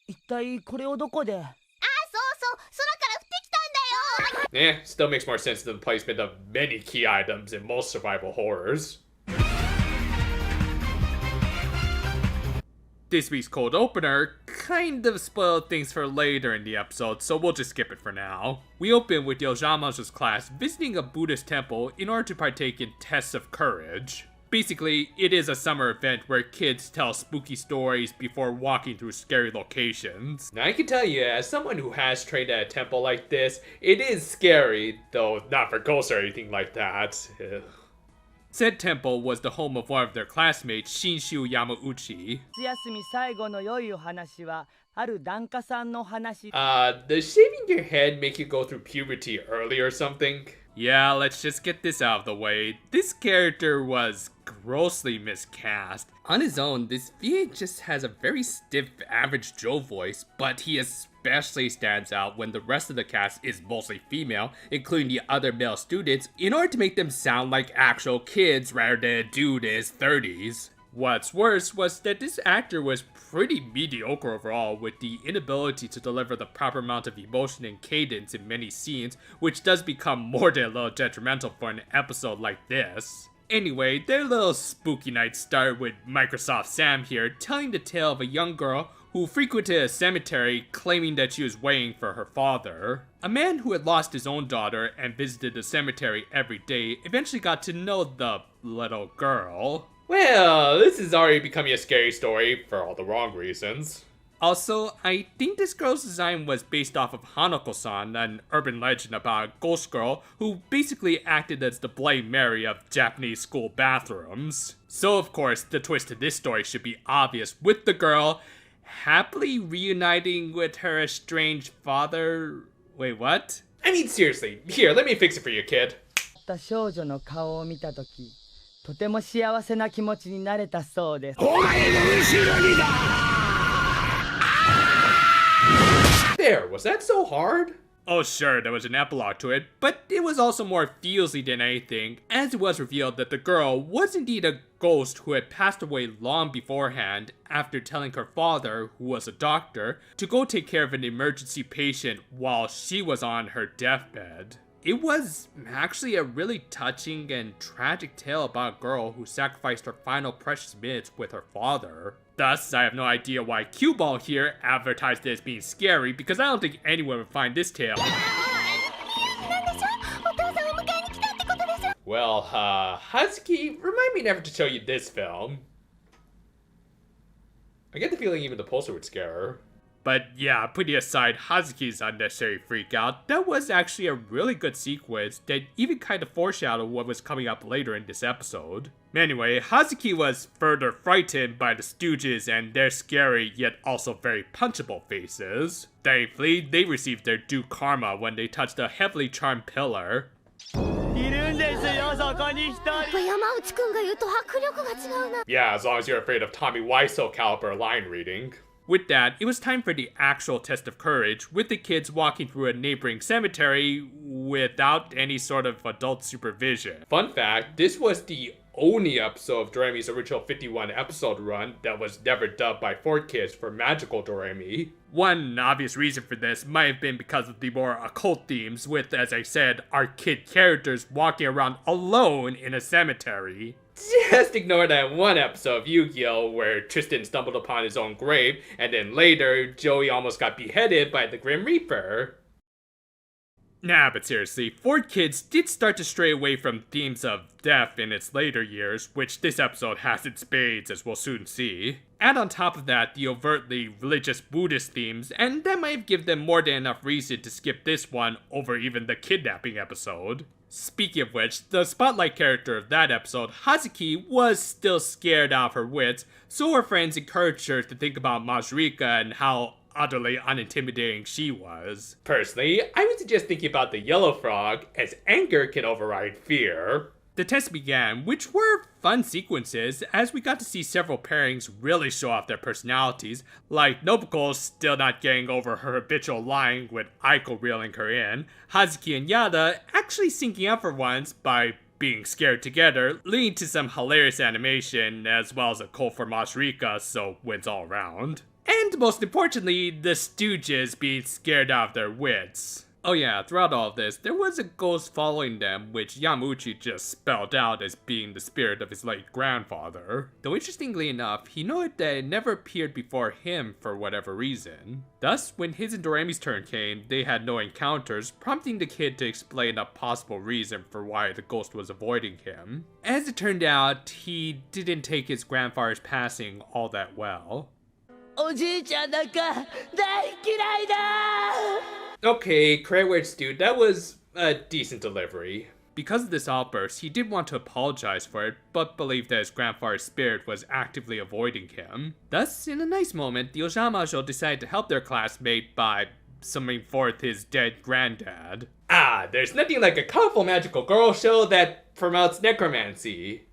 一体これをどこで？Eh, still makes more sense than the placement of many key items in most survival horrors. This week's cold opener kind of spoiled things for later in the episode, so we'll just skip it for now. We open with Ojamajo's class visiting a Buddhist temple in order to partake in tests of courage. Basically, it is a summer event where kids tell spooky stories before walking through scary locations. Now I can tell you, as someone who has trained at a temple like this, it is scary, though not for ghosts or anything like that. Said temple was the home of one of their classmates, Shinshu Yamauchi. Does shaving your head make you go through puberty early or something? Yeah, let's just get this out of the way. This character was grossly miscast. On his own, this VA just has a very stiff average Joe voice, but he especially stands out when the rest of the cast is mostly female, including the other male students, in order to make them sound like actual kids rather than a dude in his 30s. What's worse was that this actor was pretty mediocre overall, with the inability to deliver the proper amount of emotion and cadence in many scenes, which does become more than a little detrimental for an episode like this. Anyway, their little spooky night started with Microsoft Sam here telling the tale of a young girl who frequented a cemetery claiming that she was waiting for her father. A man who had lost his own daughter and visited the cemetery every day eventually got to know the little girl. Well, this is already becoming a scary story for all the wrong reasons. Also, I think this girl's design was based off of Hanako-san, an urban legend about a ghost girl who basically acted as the Bloody Mary of Japanese school bathrooms. So of course, the twist to this story should be obvious, with the girl happily reuniting with her estranged father. Wait, what? I mean, seriously, here, let me fix it for you, kid. There, was that so hard? Oh sure, there was an epilogue to it, but it was also more feelsy than anything, as it was revealed that the girl was indeed a ghost who had passed away long beforehand after telling her father, who was a doctor, to go take care of an emergency patient while she was on her deathbed. It was actually a really touching and tragic tale about a girl who sacrificed her final precious minutes with her father. Thus, I have no idea why Cue Ball here advertised it as being scary, because I don't think anyone would find this tale. Well, Hazuki, remind me never to show you this film. I get the feeling even the poster would scare her. But yeah, putting aside Hazuki's unnecessary freakout, that was actually a really good sequence that even kind of foreshadowed what was coming up later in this episode. Anyway, Hazuki was further frightened by the Stooges and their scary yet also very punchable faces. Thankfully, they received their due karma when they touched a heavily charmed pillar. Yeah, as long as you're afraid of Tommy Wiseau caliber line reading. With that, it was time for the actual test of courage, with the kids walking through a neighboring cemetery without any sort of adult supervision. Fun fact, this was the only episode of Doremi's original 51 episode run that was never dubbed by 4Kids for Magical Doremi. One obvious reason for this might have been because of the more occult themes, with, as I said, our kid characters walking around alone in a cemetery. Just ignore that one episode of Yu-Gi-Oh! Where Tristan stumbled upon his own grave, and then later, Joey almost got beheaded by the Grim Reaper. Nah, but seriously, 4Kids did start to stray away from themes of death in its later years, which this episode has in spades, as we'll soon see. Add on top of that the overtly religious Buddhist themes, and that might give them more than enough reason to skip this one over even the kidnapping episode. Speaking of which, the spotlight character of that episode, Hazuki, was still scared out of her wits, so her friends encouraged her to think about Majrika and how utterly unintimidating she was. Personally, I would suggest thinking about the yellow frog, as anger can override fear. The test began, which were fun sequences, as we got to see several pairings really show off their personalities, like Nobuko still not getting over her habitual lying with Aiko reeling her in, Hazuki and Yada actually syncing up for once by being scared together, leading to some hilarious animation, as well as a call for Majrika, so wins all around. and most importantly, the Stooges being scared out of their wits. Oh yeah, throughout all of this, there was a ghost following them, which Yamauchi just spelled out as being the spirit of his late grandfather. Though interestingly enough, he noted that it never appeared before him for whatever reason. Thus, when his and Doremi's turn came, they had no encounters, prompting the kid to explain a possible reason for why the ghost was avoiding him. As it turned out, he didn't take his grandfather's passing all that well. Okay, credit where it's due, that was a decent delivery. Because of this outburst, he did want to apologize for it, but believed that his grandfather's spirit was actively avoiding him. Thus, in a nice moment, the Ojamajo decided to help their classmate by summoning forth his dead granddad. Ah, there's nothing like a colorful magical girl show that promotes necromancy.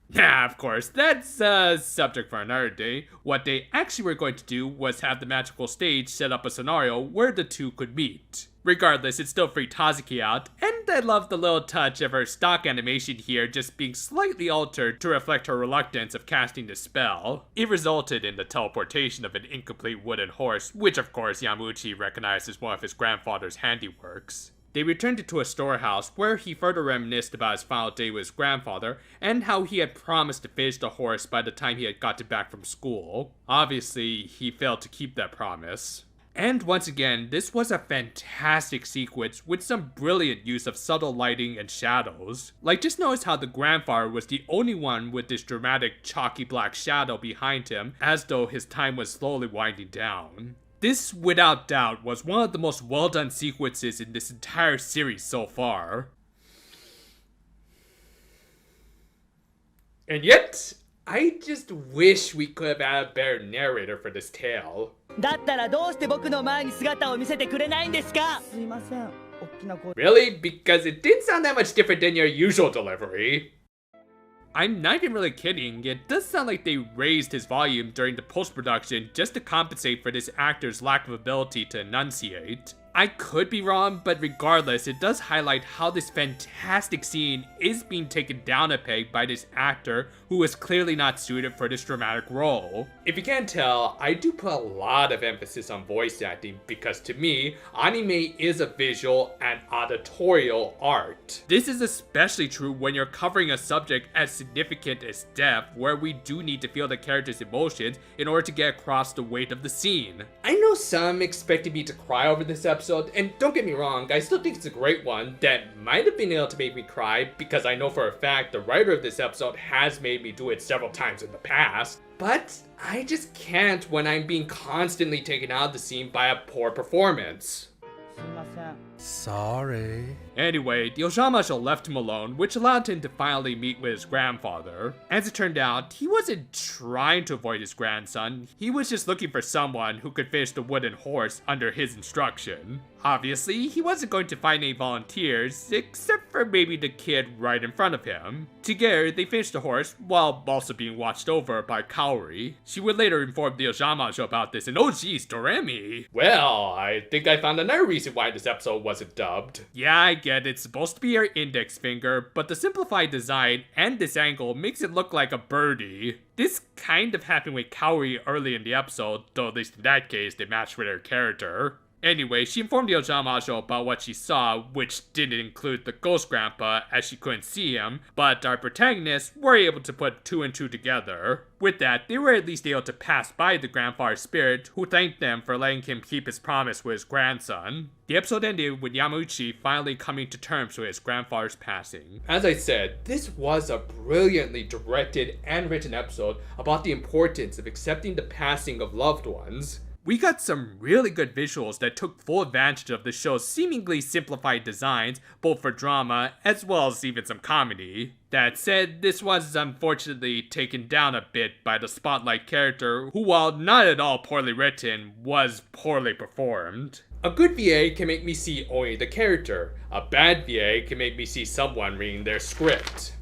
Yeah, of course, that's a subject for another day. What they actually were going to do was have the magical stage set up a scenario where the two could meet. Regardless, it still freaked Hazuki out, and I love the little touch of her stock animation here just being slightly altered to reflect her reluctance of casting the spell. It resulted in the teleportation of an incomplete wooden horse, which of course Yamauchi recognized as one of his grandfather's handiworks. They returned to a storehouse where he further reminisced about his final day with his grandfather and how he had promised to finish the horse by the time he had gotten back from school. Obviously, he failed to keep that promise. And once again, this was a fantastic sequence with some brilliant use of subtle lighting and shadows. Like, just notice how the grandfather was the only one with this dramatic chalky black shadow behind him, as though his time was slowly winding down. This, without doubt, was one of the most well-done sequences in this entire series so far. And yet, I just wish we could have had a better narrator for this tale. Really? Because it didn't sound that much different than your usual delivery. I'm not even really kidding, it does sound like they raised his volume during the post-production just to compensate for this actor's lack of ability to enunciate. I could be wrong, but regardless, it does highlight how this fantastic scene is being taken down a peg by this actor who is clearly not suited for this dramatic role. If you can't tell, I do put a lot of emphasis on voice acting because to me, anime is a visual and auditorial art. This is especially true when you're covering a subject as significant as death, where we do need to feel the character's emotions in order to get across the weight of the scene. I know some expected me to cry over this episode, and don't get me wrong, I still think it's a great one that might have been able to make me cry because I know for a fact the writer of this episode has made me do it several times in the past. But I just can't when I'm being constantly taken out of the scene by a poor performance. Sorry. Anyway, the Ojamajo left him alone, which allowed him to finally meet with his grandfather. As it turned out, he wasn't trying to avoid his grandson, he was just looking for someone who could finish the wooden horse under his instruction. Obviously, he wasn't going to find any volunteers, except for maybe the kid right in front of him. Together, they finished the horse, while also being watched over by Kaori. She would later inform the Ojamajo about this, and oh geez, Doremi! Well, I think I found another reason why this episode wasn't dubbed. Yeah, I get it's supposed to be her index finger, but the simplified design and this angle makes it look like a birdie. This kind of happened with Kaori early in the episode, though at least in that case they matched with her character. Anyway, she informed the Ojamajo about what she saw, which didn't include the ghost grandpa as she couldn't see him, but our protagonists were able to put two and two together. With that, they were at least able to pass by the grandfather's spirit, who thanked them for letting him keep his promise with his grandson. The episode ended with Yamauchi finally coming to terms with his grandfather's passing. As I said, this was a brilliantly directed and written episode about the importance of accepting the passing of loved ones. We got some really good visuals that took full advantage of the show's seemingly simplified designs, both for drama as well as even some comedy. That said, this was unfortunately taken down a bit by the spotlight character, who while not at all poorly written, was poorly performed. A good VA can make me see only the character. A bad VA can make me see someone reading their script.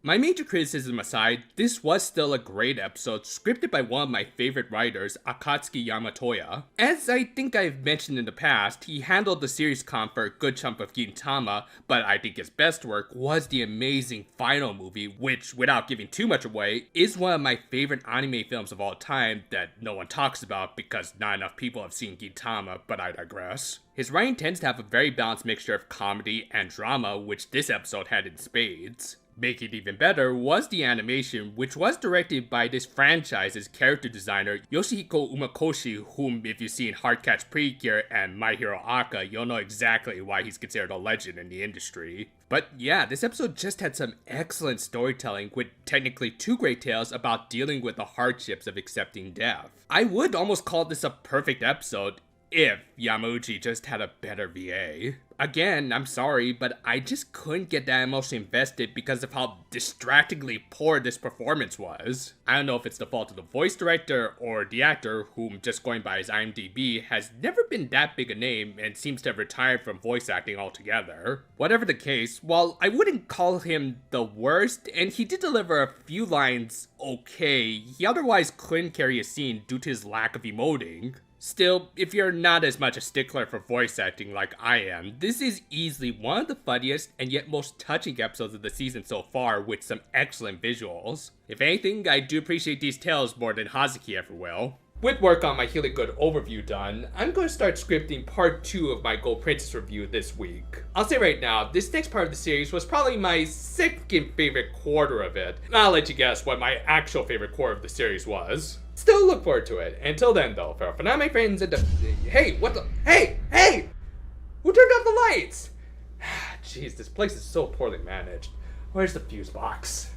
My major criticism aside, this was still a great episode, scripted by one of my favorite writers, Akatsuki Yamatoya. As I think I've mentioned in the past, he handled the series comp for a good chunk of Gintama, but I think his best work was the amazing final movie, which, without giving too much away, is one of my favorite anime films of all time that no one talks about because not enough people have seen Gintama, but I digress. His writing tends to have a very balanced mixture of comedy and drama, which this episode had in spades. Making it even better was the animation, which was directed by this franchise's character designer Yoshihiko Umakoshi, whom if you've seen Heartcatch Precure and My Hero Aka, you'll know exactly why he's considered a legend in the industry. But yeah, this episode just had some excellent storytelling with technically two great tales about dealing with the hardships of accepting death. I would almost call this a perfect episode if Yamauchi just had a better VA. Again, I'm sorry, but I just couldn't get that emotionally invested because of how distractingly poor this performance was. I don't know if it's the fault of the voice director or the actor, whom, just going by his IMDb, has never been that big a name and seems to have retired from voice acting altogether. Whatever the case, while I wouldn't call him the worst, and he did deliver a few lines okay, he otherwise couldn't carry a scene due to his lack of emoting. Still, if you're not as much a stickler for voice acting like I am, this is easily one of the funniest and yet most touching episodes of the season so far with some excellent visuals. If anything, I do appreciate these tales more than Hazuki ever will. With work on my Healing Good overview done, I'm going to start scripting part 2 of my Gold Princess review this week. I'll say right now, this next part of the series was probably my second favorite quarter of it. I'll let you guess what my actual favorite quarter of the series was. Still look forward to it. Until then though, for now my friends and hey, what the, hey! Who turned off the lights? Jeez, this place is so poorly managed. Where's the fuse box?